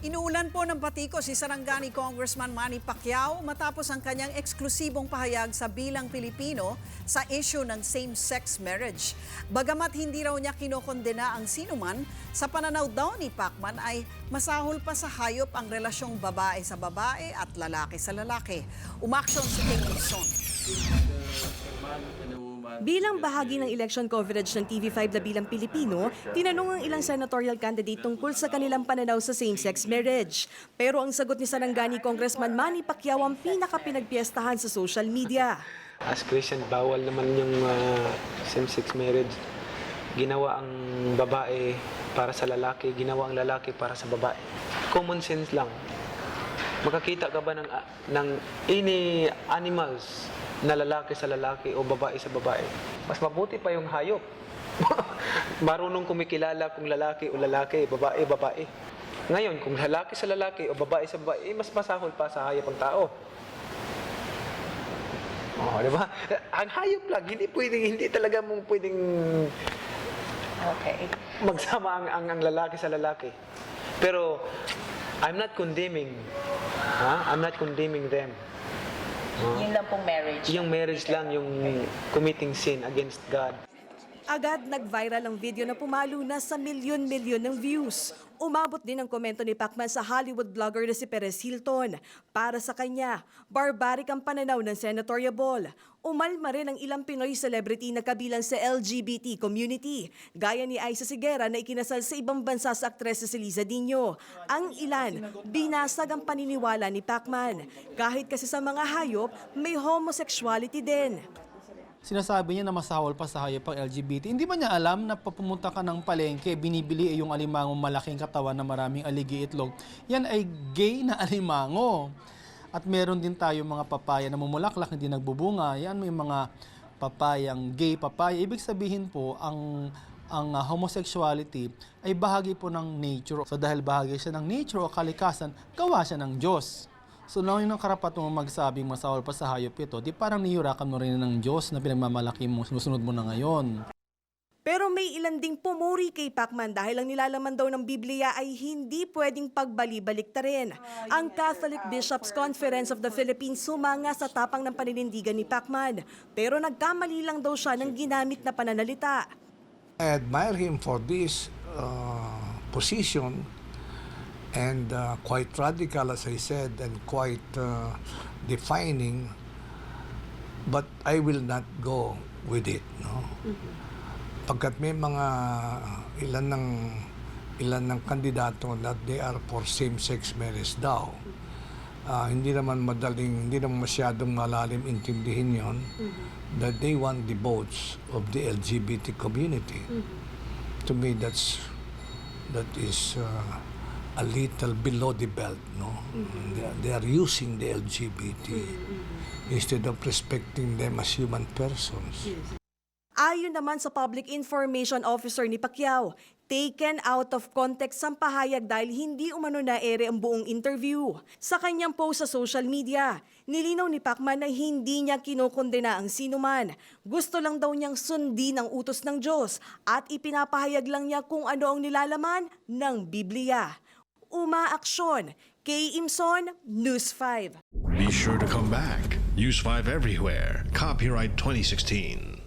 Inuulan po ng batiko si Sarangani Congressman Manny Pacquiao matapos ang kanyang eksklusibong pahayag sa Bilang Pilipino sa issue ng same-sex marriage. Bagamat hindi raw niya kinokondena ang sinuman, sa pananaw daw ni Pacman ay masahol pa sa hayop ang relasyong babae sa babae at lalaki sa lalaki. Umaksyon si King Wilson. Bilang bahagi ng election coverage ng TV5 na Bilang Pilipino, tinanong ang ilang senatorial candidate tungkol sa kanilang pananaw sa same-sex marriage. Pero ang sagot ni Sarangani Congressman Manny Pacquiao ang pinakapinagpiestahan sa social media. As Christian, bawal naman yung same-sex marriage. Ginawa ang babae para sa lalaki, ginawa ang lalaki para sa babae. Common sense lang. Makakita ka ba ng any animals na lalaki sa lalaki o babae sa babae? Mas mabuti pa yung hayop. Marunong kumikilala kung lalaki o lalaki, babae, babae. Ngayon, kung lalaki sa lalaki o babae sa babae, mas masahol pa sa hayop ang tao. Oh, di ba? Ang hayop lang, hindi talaga mong pwedeng magsama ang lalaki sa lalaki. Pero I'm not condemning. I'm not condemning them. Yun lang pong marriage. Yung marriage lang, yung committing sin against God. Agad nag-viral ang video na pumalo na sa milyon-milyon ng views. Umabot din ang komento ni Pacman sa Hollywood vlogger na si Perez Hilton. Para sa kanya, barbaric ang pananaw ng senatoriable. Umalma rin ang ilang Pinoy celebrity na kabilang sa LGBT community, gaya ni Aiza Sigera na ikinasal sa ibang bansa sa aktres na si Liza Dino. Ang ilan, binasag ang paniniwala ni Pacman. Kahit kasi sa mga hayop, may homosexuality din. Sinasabi niya na masahol pa sa hayop ang LGBT. Hindi ba niya alam na papumunta ka ng palengke, binibili yung alimangong malaking katawan na maraming aligi itlog? Yan ay gay na alimango. At meron din tayo mga papaya na mumulaklak, hindi nagbubunga. Yan may mga papayang gay papaya. Ibig sabihin po, ang homosexuality ay bahagi po ng nature. So dahil bahagi siya ng nature o kalikasan, gawa siya ng Diyos. So lang yung karapatan mo magsabing masahol pa sa hayop ito, di parang niyurakan mo rin ng Diyos na pinagmamalaki mo, sinusunod mo na ngayon. Pero may ilan ding pumuri kay Pacman dahil ang nilalaman daw ng Biblia ay hindi pwedeng pagbali-balik ta rin. Ang Catholic Bishops' Conference of the Philippines sumanga sa tapang ng paninindigan ni Pacman. Pero nagkamali lang daw siya ng ginamit na pananalita. I admire him for this position and quite radical, as I said, and quite defining, but I will not go with it, no? Pagkat may mga ilan ng kandidato that they are for same-sex marriage daw. Hindi naman masyadong malalim intindihin yon, that they want the votes of the LGBT community. To me, that is a little below the belt, no? They are using the LGBT instead of respecting them as human persons. Ayon naman sa Public Information Officer ni Pacquiao, taken out of context ang pahayag dahil hindi umano na-ere ang buong interview. Sa kanyang post sa social media, nilinaw ni Pacman na hindi niya kinokondena ang sinuman. Gusto lang daw niyang sundin ang utos ng Diyos at ipinapahayag lang niya kung ano ang nilalaman ng Biblia. Umaaksyon, Kay Imson, News 5. Be sure to come back. Use 5 everywhere. Copyright 2016.